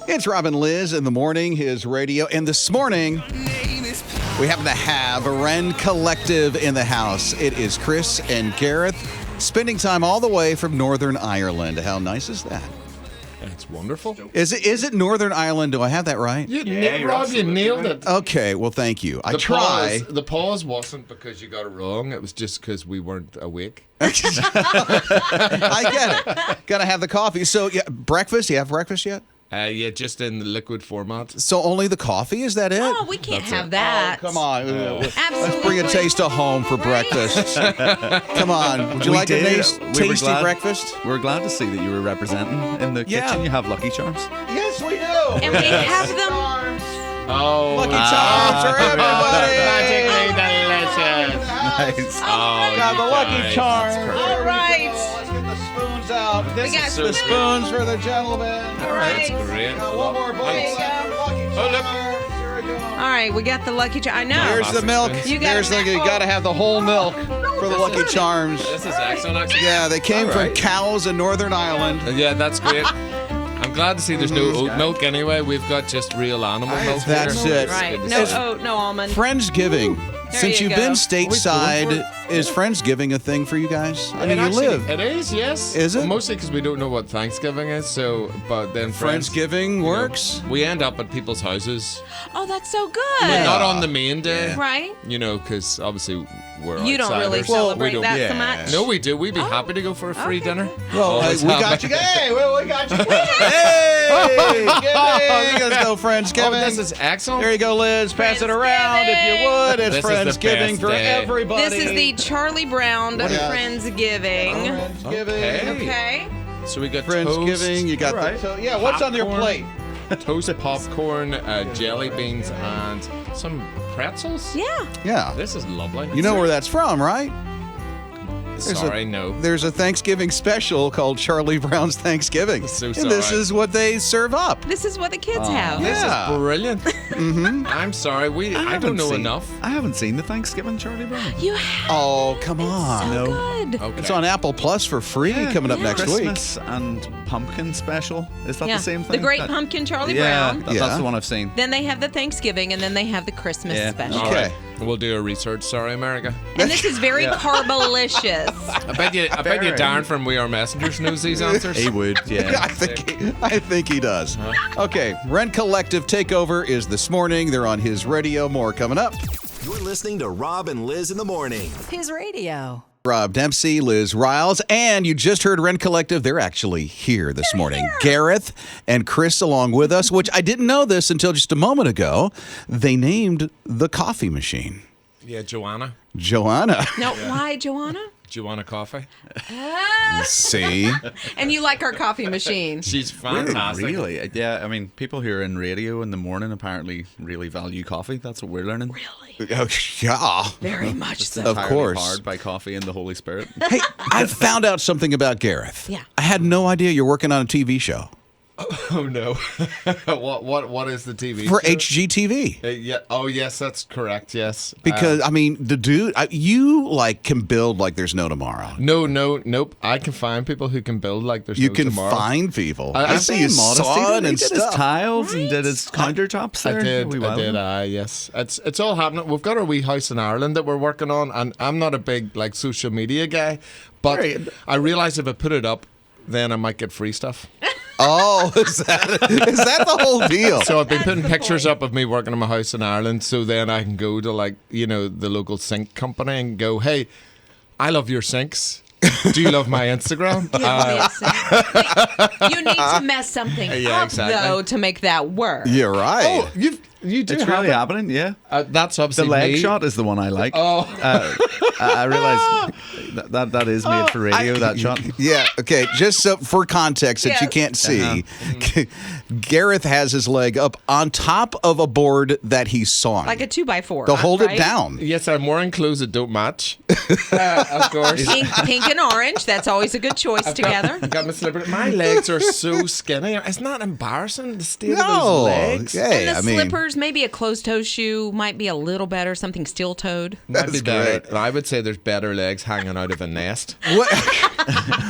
It's Rob and Liz in the morning, his radio. And this morning, we happen to have a Rend Collective in the house. It is Chris and Gareth spending time all the way from Northern Ireland. How nice is that? It's wonderful. Is it Northern Ireland? Do I have that right? You nailed it. Okay, well, thank you. I try. The pause wasn't because you got it wrong. It was just because we weren't awake. I get it. Got to have the coffee. So, yeah, breakfast? You have breakfast yet? Yeah, just in the liquid format. So only the coffee? Is that it? Oh, we can't have that. Oh, come on. Absolutely. Let's bring a taste of home for breakfast. Come on. Would you like a nice, tasty breakfast? We're glad to see that you were representing in the kitchen. You have Lucky Charms. Yes, we do. And we have them. Oh, Lucky Charms for everybody. Magically delicious. Nice. Oh, Got the Lucky Charms. All right. Let's get the spoons out. We got The spoons for the gentlemen. All right. That's great. One more bowl. There you go. Lucky Oh, look. Charms. Here we go. All right, we got the Lucky Charm. I know. Here's the milk. You gotta You got to have the whole milk for the Lucky Charms. This is excellent. Yeah, they came from cows in Northern Ireland. Yeah, that's great. I'm glad to see there's no oat milk anyway. We've got just real animal milk. That's here. it. Right. Good to No see. oat, no almond. Friendsgiving. There Since you you've go. been stateside, is Friendsgiving a thing for you guys? I mean, you Actually, live. It is, yes. Is it? Well, mostly because we don't know what Thanksgiving is. So, but then Friendsgiving works. We end up at people's houses, Oh, that's so good. Yeah. not on the main day. Right? You know, because obviously we're You don't really outsiders. celebrate we don't. that so yeah. much. No, we do. We'd be happy to go for a free okay. dinner. Well, Always we happy. got you. Hey, we got you. Hey, let's go Friendsgiving. Oh, this is excellent. There you go, Liz. Pass it around if you would. It's This is the Friendsgiving best for day. everybody. This is the Charlie Brown Friendsgiving. Friendsgiving. Okay. So we got Friendsgiving. You got the what's on your plate? toast, popcorn, jelly beans, and some pretzels. Yeah. Yeah. This is lovely. You know where that's from, right? No. There's a Thanksgiving special called Charlie Brown's Thanksgiving. So and this sorry. is what they serve up. This is what the kids have. This Yeah. is brilliant. I'm sorry. I don't know enough. I haven't seen the Thanksgiving Charlie Brown. You have. Oh, come on. So good. Okay. It's on Apple Plus for free coming up next week. Christmas and pumpkin special. Is that Yeah. the same thing? The Great Pumpkin Charlie yeah, Brown. Yeah. that's the one I've seen. Then they have the Thanksgiving, and then they have the Christmas Yeah. special. All Okay. right. We'll do a research. Sorry, America. And this is very carbolicious. I bet you Darren from We Are Messengers knows these answers. He would, yeah. I think he does. Okay, Rend Collective Takeover is this morning. They're on his radio. More coming up. You're listening to Rob and Liz in the morning. His radio. Rob Dempsey, Liz Riles, and you just heard Rend Collective. They're actually here this morning. Gareth and Chris along with us, which I didn't know this until just a moment ago. They named the coffee machine Yeah, Joanna. Joanna. Now, why, Joanna? Joanna Coffee. See? And you like our coffee machine. She's fantastic. Really? Yeah, I mean, people who are in radio in the morning apparently really value coffee. That's what we're learning. Really? Oh, yeah. Very much so. Of Entirely course. powered by coffee and the Holy Spirit. Hey, I found out something about Gareth. Yeah. I had no idea you're working on a TV show Oh no. What is the TV for show? HGTV. Yeah. Oh yes, that's correct. Yes. Because, I mean, the dude, you can build like there's no tomorrow. Nope. I can find people who can build like there's You no can tomorrow. find people. I see you sawing He and did his stuff. tiles and did his countertops there. I did. We well. Yes. It's all happening. We've got our wee house in Ireland that we're working on, and I'm not a big social media guy, but Right. I realize if I put it up, then I might get free stuff. Oh, is that the whole deal? So I've been putting pictures up of me working in my house in Ireland, so then I can go to the local sink company and go, hey, I love your sinks. Do you love my Instagram? You need to mess something Yeah, up, exactly. though, to make that work. You're right. Oh, you do It's have really it. happening, yeah. That's The obviously leg me. shot is the one I like. Oh. I realize that is made for radio, that shot. Yeah, okay, just so for context that you Yes. can't see, Gareth has his leg up on top of a board that he's sawing Like a 2x4. to hold it right? down. Yes, I'm wearing clothes that don't match. Of course. Pink and orange. That's always a good choice together. I've got my slipper. My legs are so skinny. It's not embarrassing, the state of No, those legs. hey, And the I mean, slippers sneakers, maybe a closed-toe shoe might be a little better, something steel-toed. Might be That's better. great. I would say there's better legs hanging out of a nest.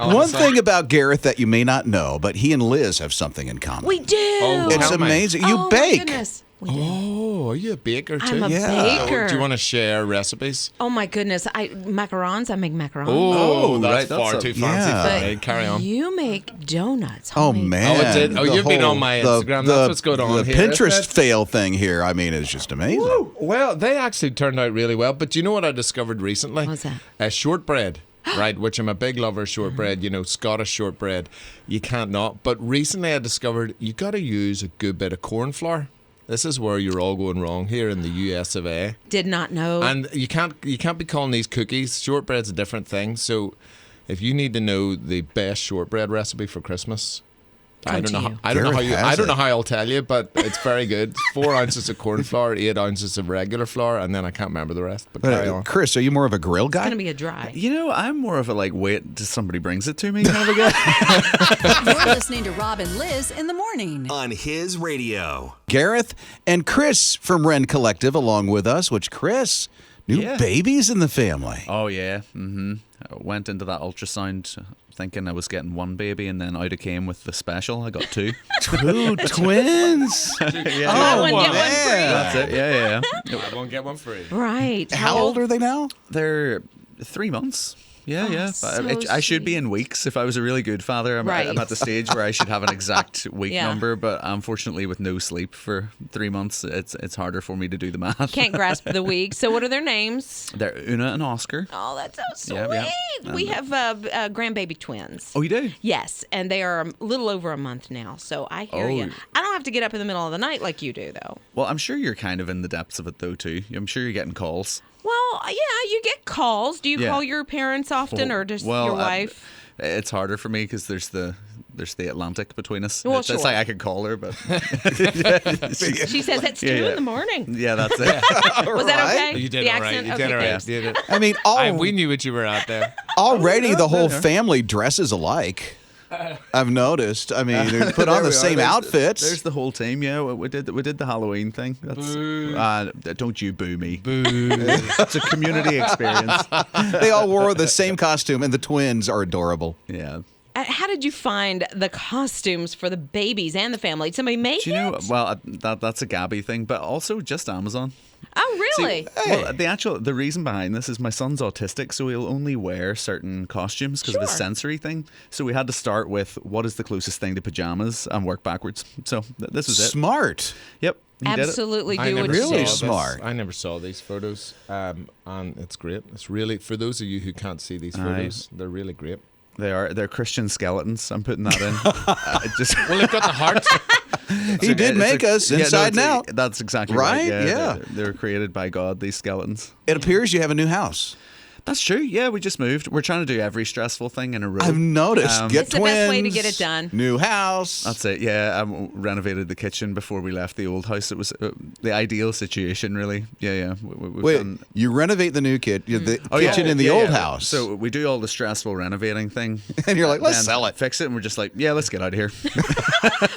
One thing about Gareth that you may not know, but he and Liz have something in common. We do. It's Tell me. amazing. You Oh, my bake. goodness. We do. Oh, are you a baker too? I'm a Yeah. baker. Do you want to share recipes? Oh my goodness! I make macarons. Oh, that's right, far that's too a- fancy yeah. for me. Carry on. You make donuts. Oh, homemade. man. Oh, it did? Oh, The you've been on my Instagram. That's what's going on The here, Pinterest isn't it? fail thing here, I mean, is just amazing. Well, they actually turned out really well. But do you know what I discovered recently? What's that? Shortbread. Right, which I'm a big lover of shortbread, Scottish shortbread. You can't not. But recently I discovered you got to use a good bit of corn flour. This is where you're all going wrong here in the US of A. Did not know. And you can't be calling these cookies. Shortbread's a different thing. So if you need to know the best shortbread recipe for Christmas, I don't know how I'll tell you, but it's very good. 4 ounces of corn flour, 8 ounces of regular flour, and then I can't remember the rest. But carry on. Chris, are you more of a grill guy? It's gonna be a dry. I'm more of a wait till somebody brings it to me kind of a guy. You're listening to Rob and Liz in the morning. On his radio. Gareth and Chris from Rend Collective along with us, which Chris, new Yeah. babies in the family. Oh, yeah. I went into that ultrasound thinking I was getting one baby, and then out it came with the special. I got 2. 2 twins. Buy one, get one free. That's it. Yeah. I won't get one free. Right. How old are they now? They're 3 months. Yeah. so I should be sweet. in weeks if I was a really good father. I'm Right. at the stage where I should have an exact week Yeah. number, but unfortunately, with no sleep for 3 months, it's harder for me to do the math. Can't grasp the week. So what are their names? They're Una and Oscar. Oh, that's so sweet. Yeah. We have grandbaby twins. Oh, you do? Yes, and they are a little over a month now. So I hear you. I don't have to get up in the middle of the night like you do, though. Well, I'm sure you're kind of in the depths of it though too. I'm sure you're getting calls. Well, yeah, you get calls. Do you Yeah. call your parents often, or just Well, your wife? It's harder for me because there's the Atlantic between us. Well, It's sure. like I could call her, but She says it's 2 yeah. in the morning. yeah, that's it. Was that okay? You did the all right. accent? You Okay, did all right. thanks. You did it. I mean, We knew what you were out there. already the whole family dresses alike. I've noticed. I mean, they put on the same outfits. There's the whole team. Yeah, we did the Halloween thing. That's don't you boo me. Boo. It's a community experience. They all wore the same costume, and the twins are adorable. Yeah. How did you find the costumes for the babies and the family? Did somebody make Do you know? it? Well, that's a Gabby thing, but also just Amazon. Oh, really? Well, the reason behind this is my son's autistic, so he'll only wear certain costumes because of his Sure. sensory thing. So we had to start with what is the closest thing to pajamas and work backwards. So this was it. Smart. Yep. he did it. Absolutely I do never what you Really do. saw smart. This. I never saw these photos, and it's great. It's really, for those of you who can't see these photos, they're really great. They're Christian skeletons. I'm putting that in. Well, they've got the heart. He did make us inside and out. That's exactly Right? right. Yeah. They were created by God. These skeletons. It appears you have a new house. That's true. Yeah, we just moved. We're trying to do every stressful thing in a row. I've noticed. Get It's the twins. best way to get it done. New house. That's it. Yeah, I renovated the kitchen before we left the old house. It was the ideal situation, really. Yeah. We've Wait, done. you renovate the new the Oh, yeah. kitchen in the Yeah, old yeah. house. So we do all the stressful renovating thing. And you're like, let's then sell it. Fix it. And we're just like, yeah, let's get out of here.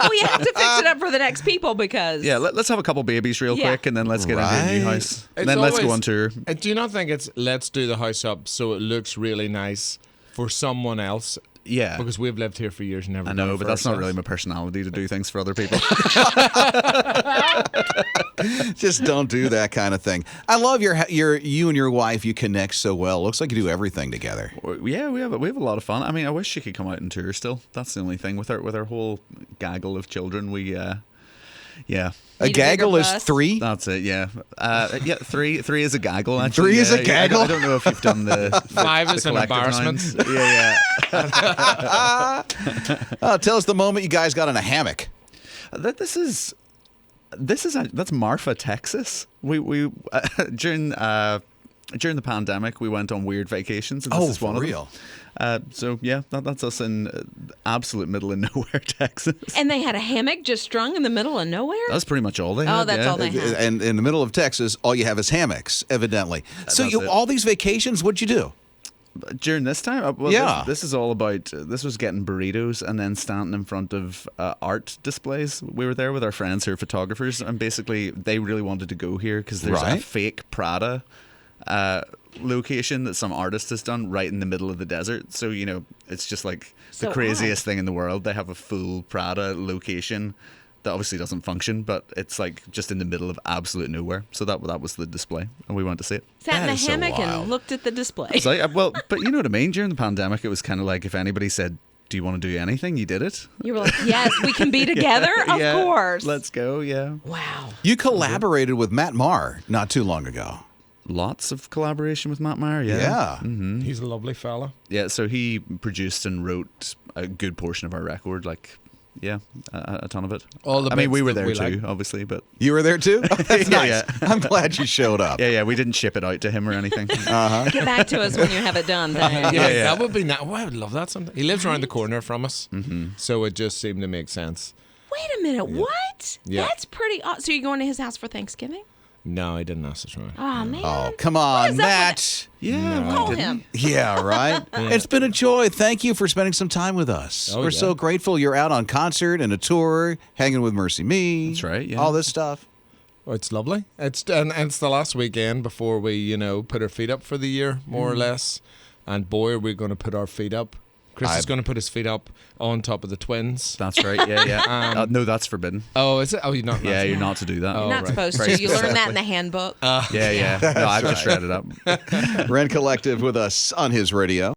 Oh, you have to fix it up for the next people because Yeah, let's have a couple babies real Yeah. quick and then let's get into a new Right. house. And then let's go on tour. Do you not think it's let's do the house up so it looks really nice for someone else? Yeah. Because we've lived here for years and never I done know, it but for that's not ourselves. really my personality to do things for other people. Just don't do that kind of thing. I love you and your wife. You connect so well. Looks like you do everything together. Yeah, we have a lot of fun. I mean, I wish she could come out and tour still. That's the only thing with our whole gaggle of children. We yeah. A Need a gaggle bigger is bus? 3. That's it, yeah. Yeah, three is a gaggle, actually. 3 is a Yeah, gaggle? I don't know if you've done the 5 is the an collective embarrassment. nouns. Yeah. Tell us the moment you guys got in a hammock. That's Marfa, Texas. We during the pandemic, we went on weird vacations. And this is one for of them. real? So yeah, that's us in absolute middle of nowhere, Texas. And they had a hammock just strung in the middle of nowhere? That's pretty much all they had. Oh, that's yeah. all they had. And in the middle of Texas, all you have is hammocks, evidently. So That's you it. all these vacations, what'd you do? During this time? Well, Yeah. This is all about, this was getting burritos and then standing in front of art displays. We were there with our friends who are photographers, and basically they really wanted to go here because there's a Right. fake Prada location that some artist has done right in the middle of the desert. So, you know, it's just like the So craziest thing in the world. They have a full Prada location that obviously doesn't function, but it's like just in the middle of absolute nowhere. So that was the display, and we went to see it. Sat in That a is so hammock wild. and looked at the display. It's like, well, but you know what I mean? During the pandemic, it was kind of like if anybody said, do you want to do anything? You did it. You were like, yes, we can be together? Of Yeah, course. Let's go, yeah. Wow. You collaborated with Matt Maher not too long ago. Lots of collaboration with Matt Maher, yeah. Yeah. He's a lovely fella. Yeah, so he produced and wrote a good portion of our record, like, yeah, a ton of it. All the I mean, bits we were that there we too, like. obviously, but You were there too? That's Yeah, nice. yeah. I'm glad you showed up. yeah, we didn't ship it out to him or anything. Get back to us when you have it done. Thanks. Yeah. That would be nice. Oh, I would love that someday. He lives around the corner from us, so it just seemed to make sense. Wait a minute. What? Yeah. That's pretty awesome. So you're going to his house for Thanksgiving? No, I didn't ask this right. Oh, man. Oh, come What on, is up with Matt. Yeah, we Call didn't. him. Yeah, right? It's been a joy. Thank you for spending some time with us. Oh, We're yeah. so grateful you're out on concert and a tour, hanging with Mercy Me. That's right, yeah. All this stuff. Oh, it's lovely. It's it's the last weekend before we, put our feet up for the year, more or less. And boy, are we going to put our feet up. Chris is going to put his feet up on top of the twins. That's right, yeah. No, that's forbidden. Oh, is it? Oh, you're not. Yeah, you're not to do that. You're not right. supposed Very to. You learn that in the handbook. Yeah. No, I just read it up. Rend Collective with us on his radio.